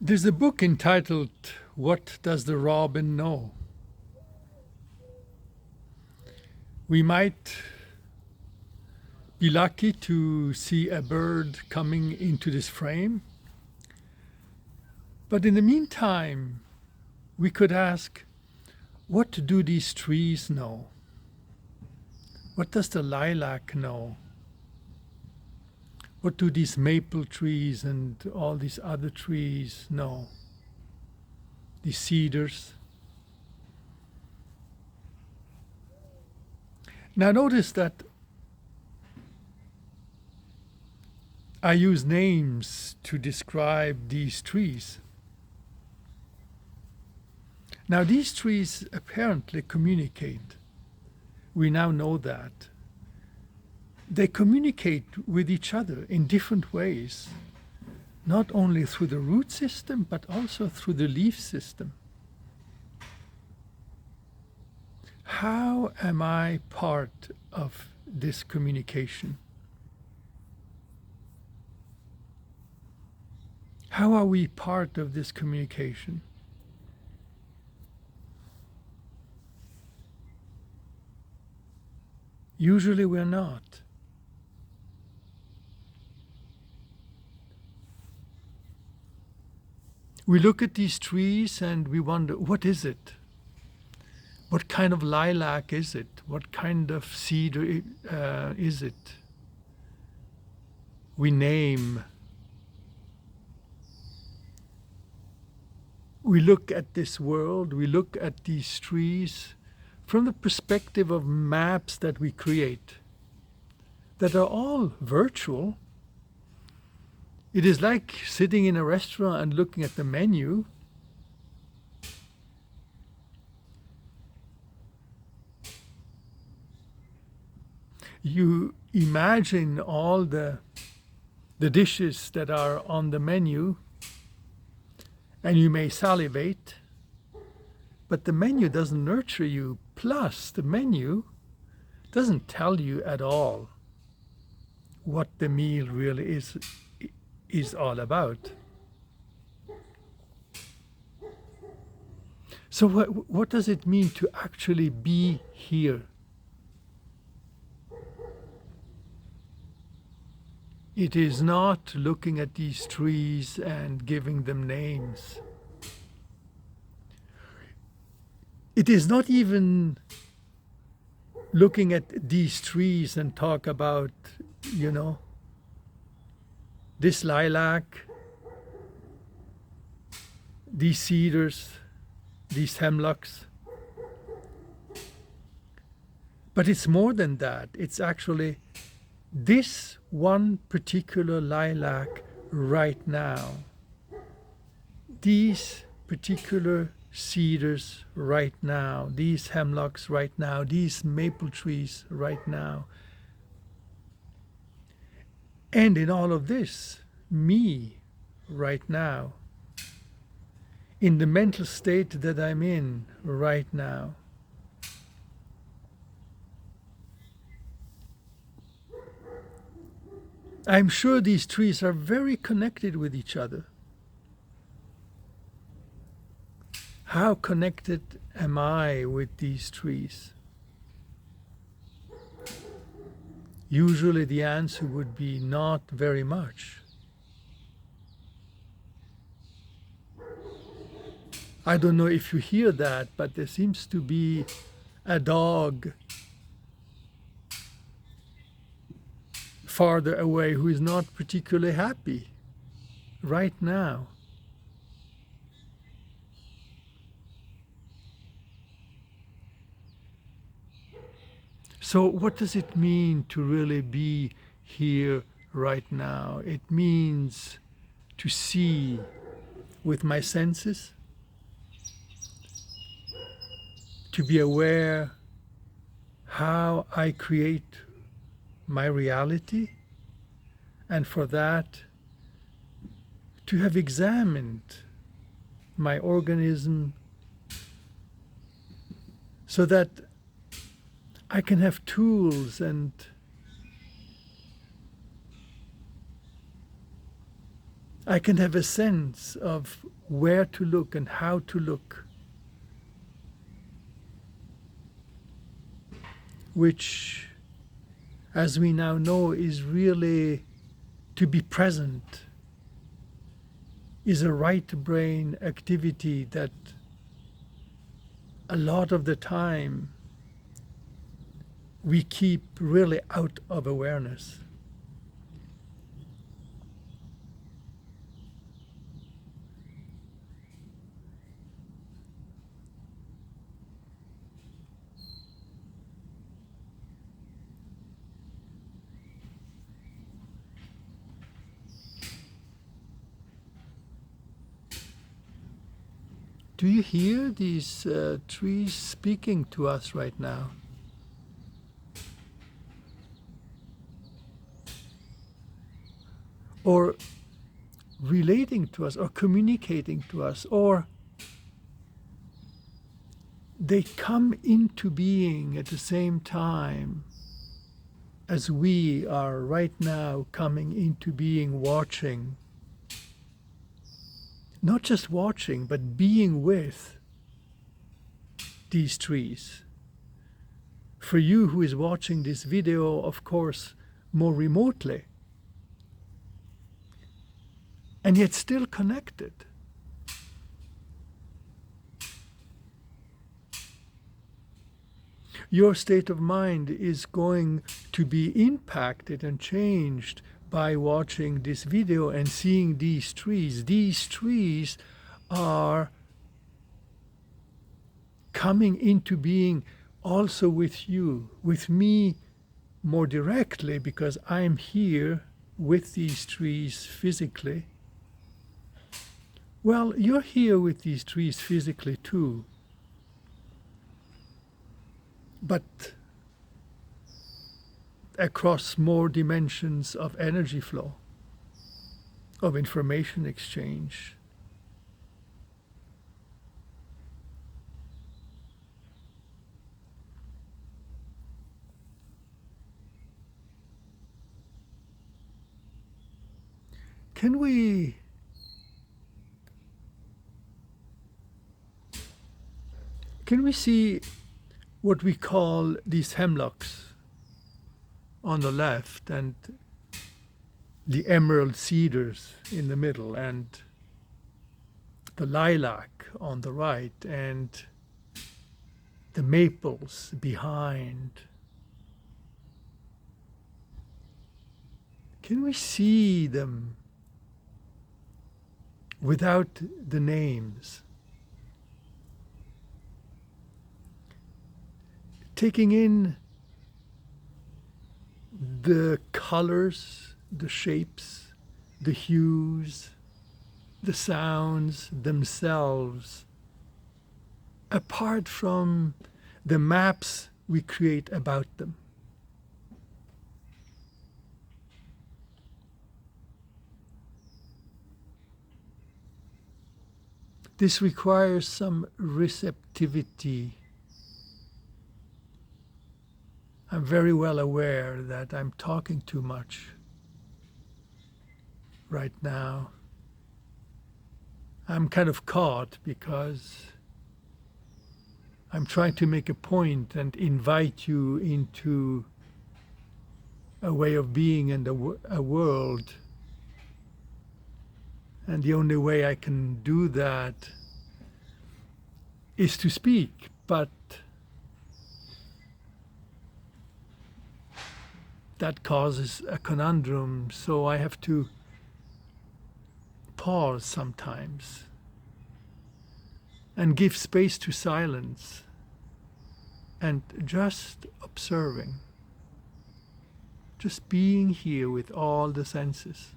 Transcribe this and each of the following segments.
There's a book entitled What Does the Robin Know? We might be lucky to see a bird coming into this frame, but in the meantime, we could ask, what do these trees know? What does the lilac know? What do these maple trees and all these other trees know? These cedars. Now notice that I use names to describe these trees. Now these trees apparently communicate. We now know that. They communicate with each other in different ways, not only through the root system, but also through the leaf system. How am I part of this communication? How are we part of this communication? Usually we're not. We look at these trees and we wonder, what is it? What kind of lilac is it? What kind of cedar is it? We name. We look at this world, we look at these trees from the perspective of maps that we create, that are all virtual. It is like sitting in a restaurant and looking at the menu. You imagine all the dishes that are on the menu, and you may salivate, but the menu doesn't nurture you. Plus, the menu doesn't tell you at all what the meal really is all about. So what does it mean to actually be here? It is not looking at these trees and giving them names. It is not even looking at these trees and talk about, this lilac, these cedars, these hemlocks. But it's more than that. It's actually this one particular lilac right now. These particular cedars right now. These hemlocks right now. These maple trees right now. And in all of this, me right now. In the mental state that I'm in right now. I'm sure these trees are very connected with each other. How connected am I with these trees? Usually the answer would be not very much. I don't know if you hear that, but there seems to be a dog farther away who is not particularly happy right now. So what does it mean to really be here right now? It means to see with my senses, to be aware how I create my reality, and for that to have examined my organism so that I can have tools and I can have a sense of where to look and how to look, which, as we now know, is really to be present, is a right brain activity that a lot of the time we keep really out of awareness. Do you hear these trees speaking to us right now? Or relating to us, or communicating to us, or they come into being at the same time as we are right now coming into being, watching. Not just watching, but being with these trees. For you who is watching this video, of course, more remotely, and yet still connected. Your state of mind is going to be impacted and changed by watching this video and seeing these trees. These trees are coming into being also with you, with me more directly, because I'm here with these trees physically. Well, you're here with these trees physically too. But across more dimensions of energy flow, of information exchange. Can we see what we call these hemlocks on the left, and the emerald cedars in the middle, and the lilac on the right, and the maples behind? Can we see them without the names? Taking in the colors, the shapes, the hues, the sounds themselves, apart from the maps we create about them. This requires some receptivity. I'm very well aware that I'm talking too much right now. I'm kind of caught because I'm trying to make a point and invite you into a way of being and a world. And the only way I can do that is to speak, but that causes a conundrum, so I have to pause sometimes and give space to silence and just observing, just being here with all the senses.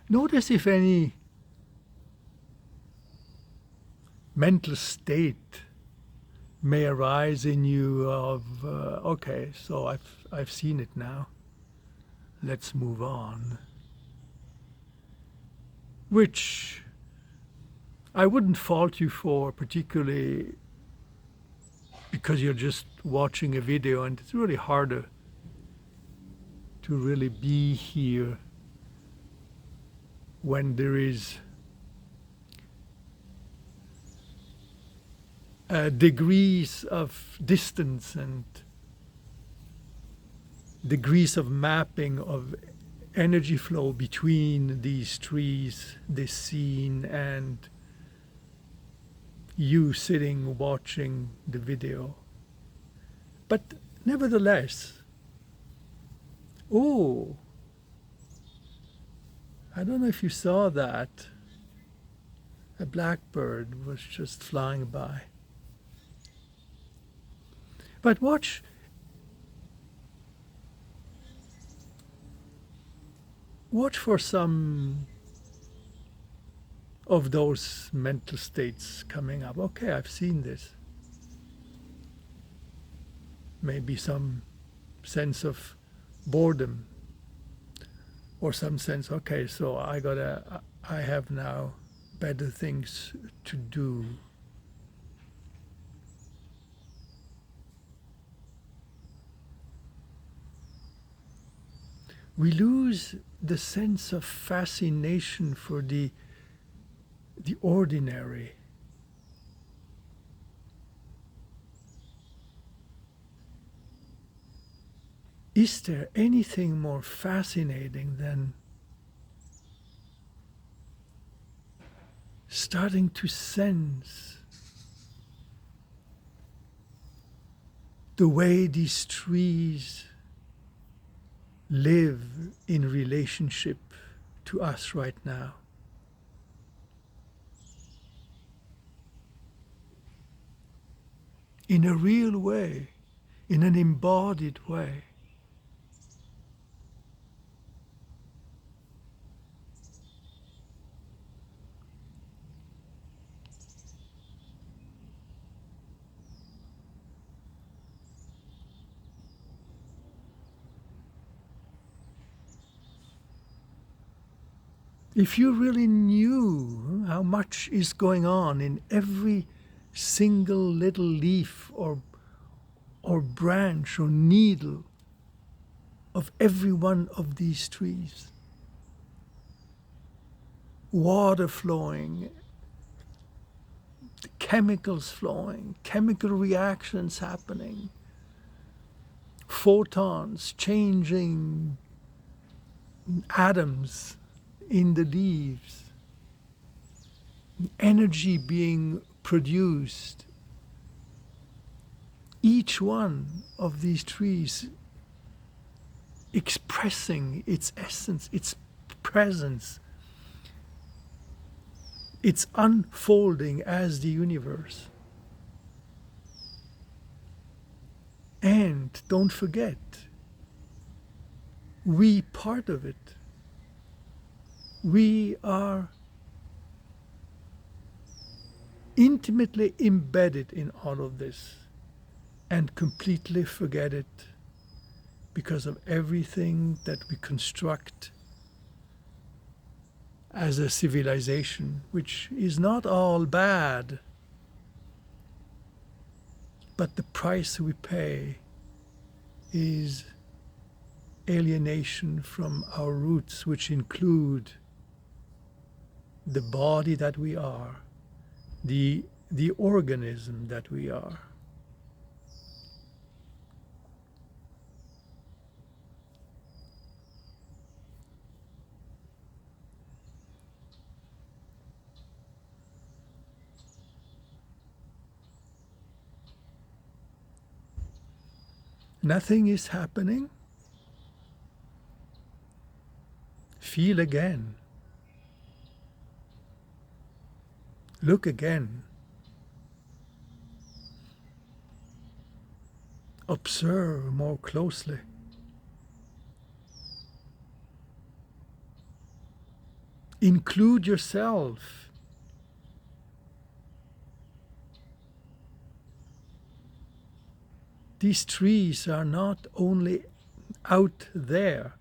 Notice if any mental state may arise in you of, okay, so I've seen it now. Let's move on. Which I wouldn't fault you for, particularly because you're just watching a video and it's really harder to really be here when there is degrees of distance and degrees of mapping of energy flow between these trees, this scene, and you sitting watching the video. But nevertheless, oh, I don't know if you saw that. A blackbird was just flying by. But watch. Watch for some of those mental states coming up. Okay, I've seen this. Maybe some sense of boredom, or some sense, okay, so I have now better things to do. We lose the sense of fascination for the ordinary. Is there anything more fascinating than starting to sense the way these trees live in relationship to us right now? In a real way, in an embodied way. If you really knew how much is going on in every single little leaf or branch or needle of every one of these trees, water flowing, chemicals flowing, chemical reactions happening, photons changing atoms in the leaves, energy being produced. Each one of these trees expressing its essence, its presence, its unfolding as the universe. And don't forget, we part of it. We are intimately embedded in all of this and completely forget it because of everything that we construct as a civilization, which is not all bad, but the price we pay is alienation from our roots, which include the body that we are, the organism that we are. Nothing is happening. Feel again. Look again. Observe more closely. Include yourself these trees are not only out there,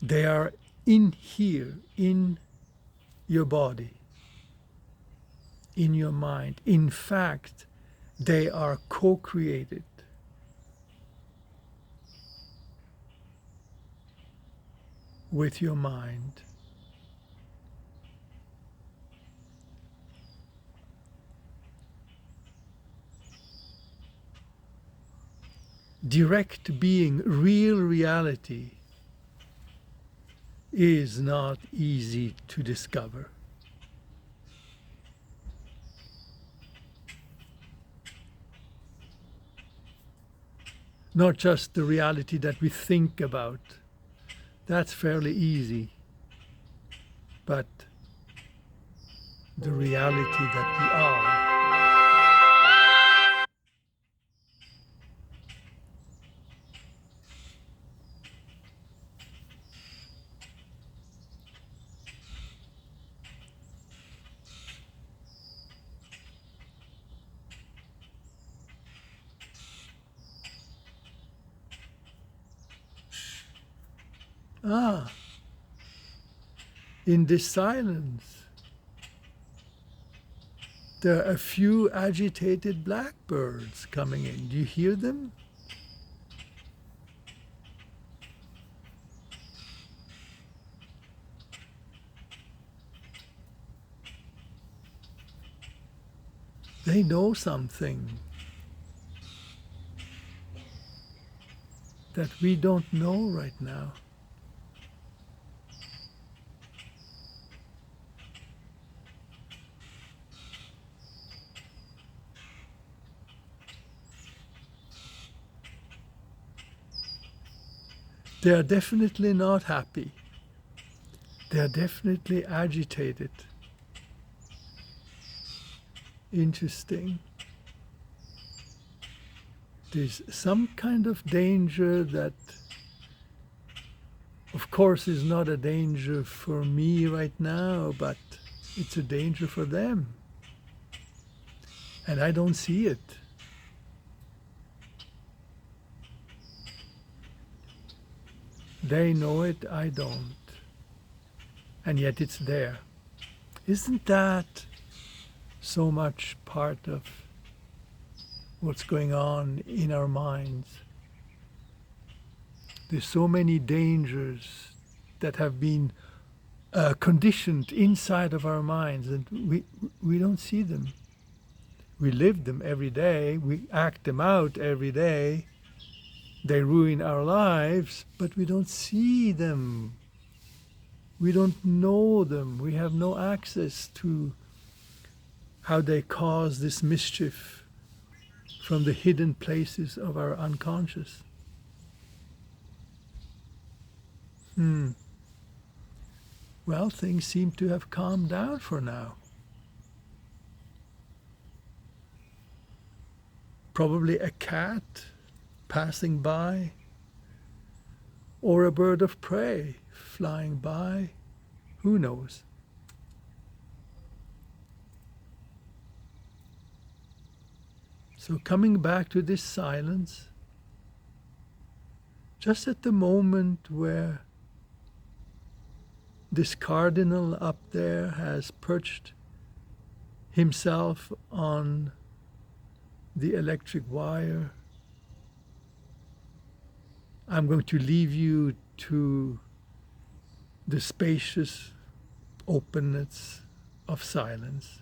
they are in here, in your body, in your mind. In fact, they are co-created. With your mind. Direct being, real reality, is not easy to discover. Not just the reality that we think about. That's fairly easy. But the reality that we are. In this silence, there are a few agitated blackbirds coming in. Do you hear them? They know something that we don't know right now. They are definitely not happy. They are definitely agitated. Interesting. There's some kind of danger that, of course, is not a danger for me right now, but it's a danger for them. And I don't see it. They know it, I don't. And yet it's there. Isn't that so much part of what's going on in our minds? There's so many dangers that have been conditioned inside of our minds, and we don't see them. We live them every day, we act them out every day. They ruin our lives, but we don't see them. We don't know them. We have no access to how they cause this mischief from the hidden places of our unconscious. Well, things seem to have calmed down for now. Probably a cat passing by, or a bird of prey flying by, who knows? So coming back to this silence, just at the moment where this cardinal up there has perched himself on the electric wire, I'm going to leave you to the spacious openness of silence.